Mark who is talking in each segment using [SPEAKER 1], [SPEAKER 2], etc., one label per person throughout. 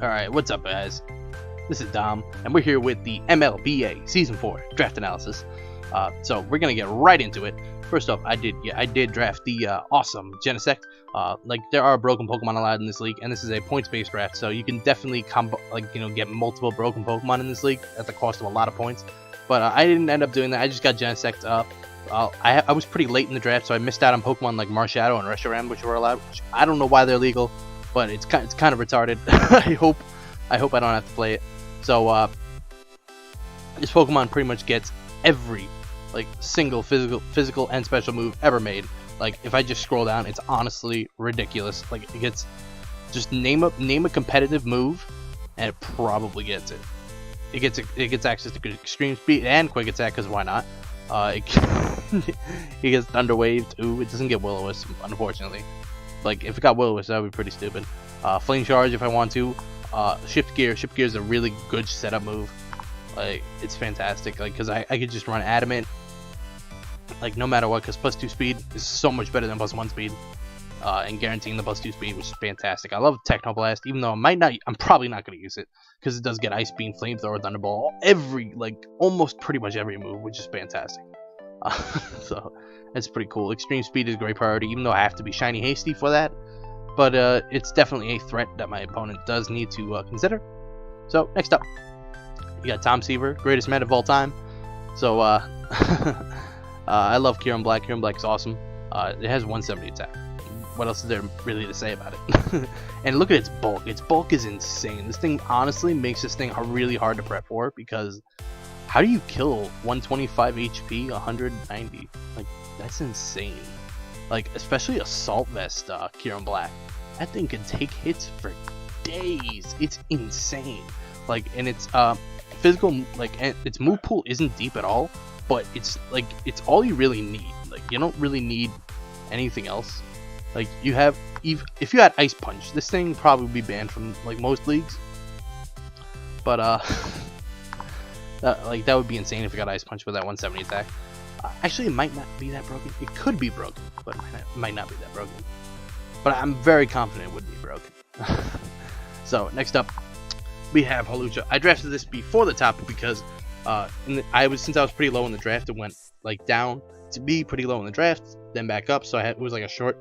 [SPEAKER 1] Alright, what's up guys? This is Dom, and we're here with the MLBA Season 4 Draft Analysis. So we're gonna get right into it. First off, I did draft the awesome Genesect. There are broken Pokemon allowed in this league, and this is a points-based draft, so you can definitely get multiple broken Pokemon in this league at the cost of a lot of points. But I didn't end up doing that. I just got Genesect. I was pretty late in the draft, so I missed out on Pokemon like Marshadow and Reshiram, which were allowed. Which I don't know why they're legal, but it's kind of retarded. I hope I don't have to play it. So this Pokemon pretty much gets every single physical and special move ever made. Like if I just scroll down, it's honestly ridiculous. Like it gets, just name a competitive move, and it probably gets it. It gets access to extreme speed and quick attack, because why not? It gets Thunder Wave too. It doesn't get Will-O-Wisp, unfortunately. Like if it got Will-O-Wisp, that would be pretty stupid. Flame Charge if I want to. Shift Gear is a really good setup move. Like it's fantastic. Like because I could just run Adamant. Like no matter what, because +2 speed is so much better than +1 speed. And guaranteeing the +2 speed, which is fantastic. I love Techno Blast, even though I'm probably not going to use it, because it does get Ice Beam, Flamethrower, Thunderball, almost pretty much every move, which is fantastic. So it's pretty cool. Extreme Speed is a great priority, even though I have to be Shiny Hasty for that. But it's definitely a threat that my opponent does need to consider. So next up, we got Tom Seaver, greatest Met of all time. So I love Kieran Black. Kieran Black is awesome. It has 170 attack. What else is there really to say about it? And look at its bulk. Its bulk is insane. This thing honestly makes this thing really hard to prep for, because how do you kill 125 HP, 190? Like that's insane. Like especially Assault Vest Kieran Black. That thing can take hits for days. It's insane. Like, and its physical, and its move pool isn't deep at all, but it's all you really need. Like you don't really need anything else. Like you have, if you had Ice Punch, this thing would probably be banned from most leagues. But that would be insane if it got Ice Punch with that 170 attack. Actually, it might not be that broken. It could be broken, but it might not be that broken. But I'm very confident it would be broken. So next up, we have Hawlucha. I drafted this before the top because since I was pretty low in the draft, it went down to be pretty low in the draft, then back up. So it was like a short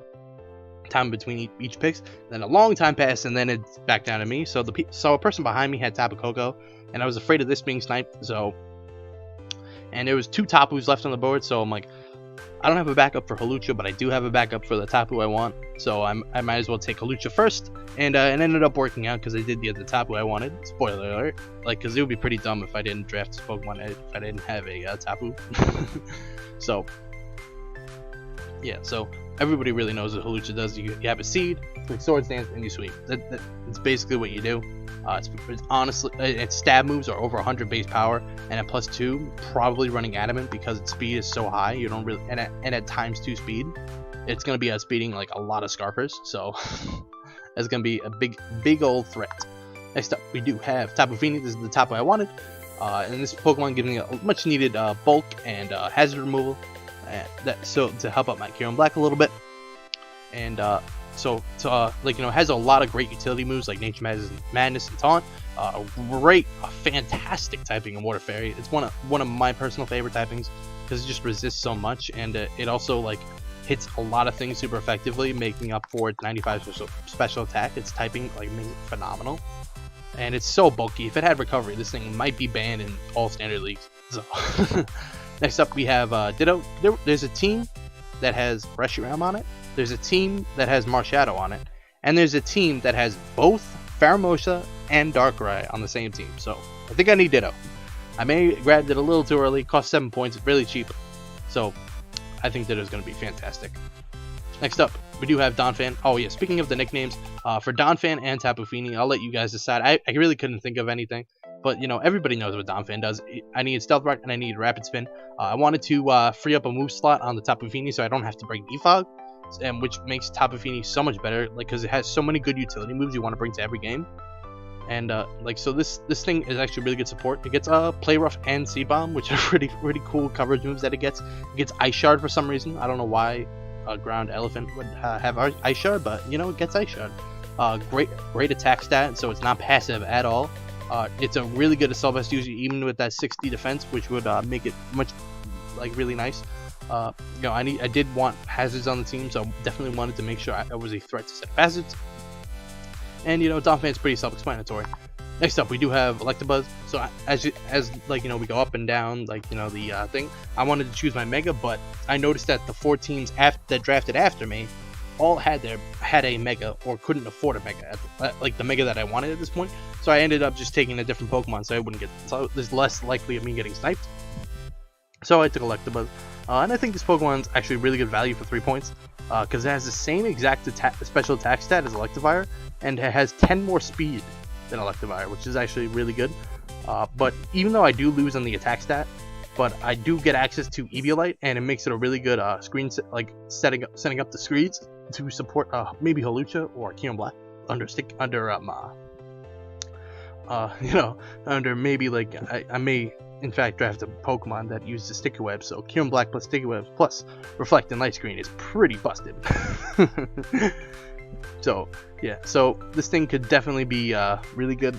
[SPEAKER 1] time between each picks, then a long time passed, and then it's back down to me. So a person behind me had Tapu Koko, and I was afraid of this being sniped. And there was 2 Tapus left on the board, so I'm like, I don't have a backup for Hawlucha, but I do have a backup for the Tapu I want. So I might as well take Hawlucha first, and it ended up working out because I did get the Tapu I wanted. Spoiler alert, because it would be pretty dumb if I didn't draft this Pokemon if I didn't have a Tapu. So yeah, so everybody really knows what Hawlucha does. You have a seed, quick Swords Dance, and you sweep. That's basically what you do. It's honestly, its stab moves are over 100 base power, and at +2, probably running Adamant because its speed is so high. You don't really, and at ×2 speed, it's gonna be outspeeding a lot of Scarpers. So that's gonna be a big old threat. Next up, we do have Tapu Fini. This is the Tapu I wanted, and this Pokemon giving a much needed bulk and hazard removal. To help out my Kieran Black a little bit, and it has a lot of great utility moves like Nature Madness and Taunt. A fantastic typing in Water Fairy. It's one of my personal favorite typings because it just resists so much, and it also hits a lot of things super effectively, making up for its 95 special attack. Its typing makes it phenomenal, and it's so bulky. If it had recovery, this thing might be banned in all standard leagues. So. Next up, we have Ditto. There's a team that has Reshiram on it. There's a team that has Marshadow on it. And there's a team that has both Pheromosa and Darkrai on the same team. So I think I need Ditto. I may have grabbed it a little too early. Cost 7 points. Really cheap. So I think Ditto is going to be fantastic. Next up, we do have Donphan. Oh yeah, speaking of the nicknames, for Donphan and Tapu Fini, I'll let you guys decide. I really couldn't think of anything. But, everybody knows what Donphan does. I need Stealth Rock and I need Rapid Spin. I wanted to free up a move slot on the Tapu Fini so I don't have to bring Defog, which makes Tapu Fini so much better, because it has so many good utility moves you want to bring to every game. And, so this thing is actually really good support. It gets Play Rough and Seed Bomb, which are pretty cool coverage moves that it gets. It gets Ice Shard for some reason. I don't know why a Ground Elephant would have Ice Shard, but, it gets Ice Shard. Great attack stat, so it's not passive at all. It's a really good assault vest user, even with that 60 defense, which would make it much really nice. I did want hazards on the team, so definitely wanted to make sure I was a threat to set up hazards. And Donphan's pretty self-explanatory. Next up, we do have Electabuzz. So as we go up and down, the thing, I wanted to choose my Mega, but I noticed that the 4 teams that drafted after me all had a Mega or couldn't afford a Mega, the Mega that I wanted at this point. So I ended up just taking a different Pokemon, so there's less likely of me getting sniped. So I took Electabuzz, and I think this Pokemon's actually really good value for 3 points, because it has the same exact special attack stat as Electivire, and it has 10 more speed than Electivire, which is actually really good. But even though I do lose on the attack stat, but I do get access to Eviolite, and it makes it a really good setting up the screens to support maybe Hawlucha or Kyurem Black under maybe I may in fact draft a Pokemon that uses Sticky Web, so Kyurem Black plus Sticky Webs plus Reflect and Light Screen is pretty busted. So yeah, so this thing could definitely be really good,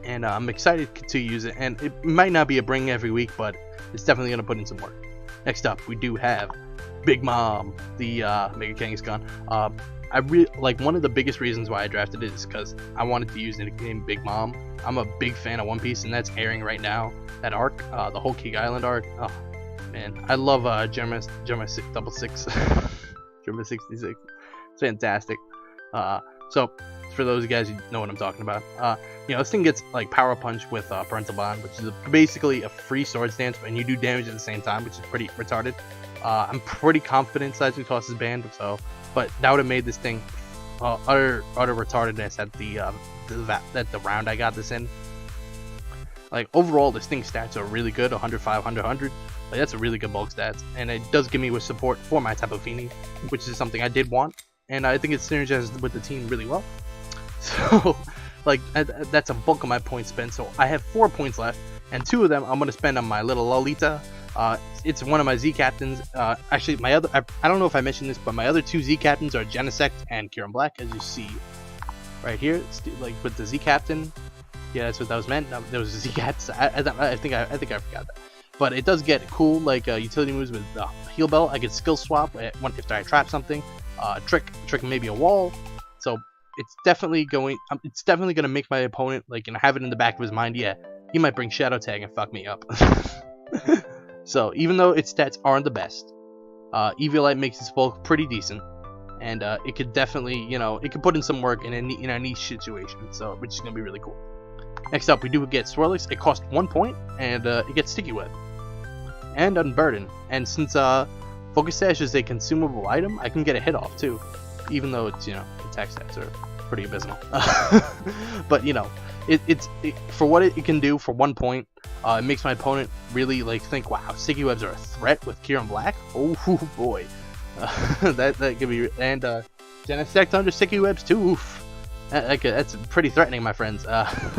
[SPEAKER 1] and I'm excited to use it. And it might not be a bring every week, but it's definitely gonna put in some work. Next up, we do have Big Mom, the Mega Kangaskhan. I really one of the biggest reasons why I drafted it is because I wanted to use the nickname Big Mom. I'm a big fan of One Piece, and that's airing right now. That arc, the whole King Island arc. Oh man, I love Germa 666, Germa 66. It's fantastic. So for those of you guys who know what I'm talking about, this thing gets Power Punch with Parental Bond, which is basically a free sword stance, and you do damage at the same time, which is pretty retarded. I'm pretty confident Seismic Toss is banned, but that would have made this thing utter retardedness at the round I got this in. Overall, this thing's stats are really good, 105, 100, 100. That's a really good bulk stats, and it does give me with support for my Tapu Fini, which is something I did want, and I think it synergizes with the team really well. So, that's a bulk of my points spent. So I have 4 points left, and 2 of them I'm gonna spend on my little Lolita. It's one of my Z captains. Actually, I don't know if I mentioned this, but my other 2 Z captains are Genesect and Kyurem Black, as you see right here. It's with the Z captain. Yeah, that's what that was meant. There was Z cats. I think I forgot that. But it does get cool utility moves with Heal Bell. I could skill swap if I trap something. Trick maybe a wall. So it's definitely gonna make my opponent have it in the back of his mind. Yeah, he might bring Shadow Tag and fuck me up. So even though its stats aren't the best, Eviolite makes its bulk pretty decent, and it could definitely, it could put in some work in a niche situation, so which is gonna be really cool. Next up, we do get Swirlix. It costs 1 point, and it gets Sticky Web and Unburden. And since Focus Sash is a consumable item, I can get a hit off too, even though it's attack stats are pretty abysmal. But it's for what it can do for 1 point. It makes my opponent really think, wow, Sticky Webs are a threat with Kyurem Black. Oh boy, that could be. And Genesect under Sticky Webs too. Oof. That's pretty threatening, my friends.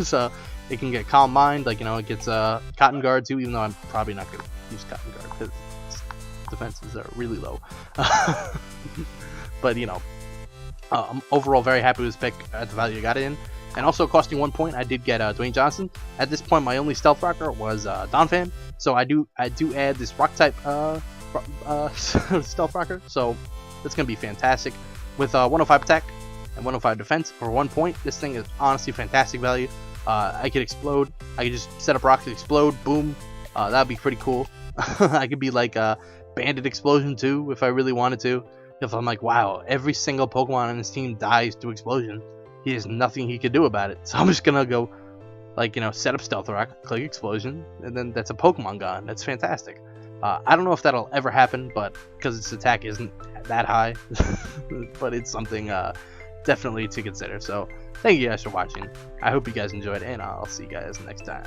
[SPEAKER 1] So it can get Calm Mind, it gets Cotton Guard too. Even though I'm probably not gonna use Cotton Guard because defenses are really low. But I'm overall very happy with this pick at the value I got it in. And also costing 1 point, I did get Dwayne Johnson. At this point, my only Stealth Rocker was Donphan, so I do add this Rock type Stealth Rocker. So that's gonna be fantastic with 105 attack and 105 defense for 1 point. This thing is honestly fantastic value. I could explode. I could just set up rocks to explode. Boom. That'd be pretty cool. I could be Bandit Explosion too if I really wanted to. If I'm wow, every single Pokemon on this team dies to Explosion. He has nothing he could do about it. So I'm just gonna go, set up Stealth Rock, click Explosion, and then that's a Pokemon gone. That's fantastic. I don't know if that'll ever happen, but because its attack isn't that high, but it's something definitely to consider. So thank you guys for watching. I hope you guys enjoyed, and I'll see you guys next time.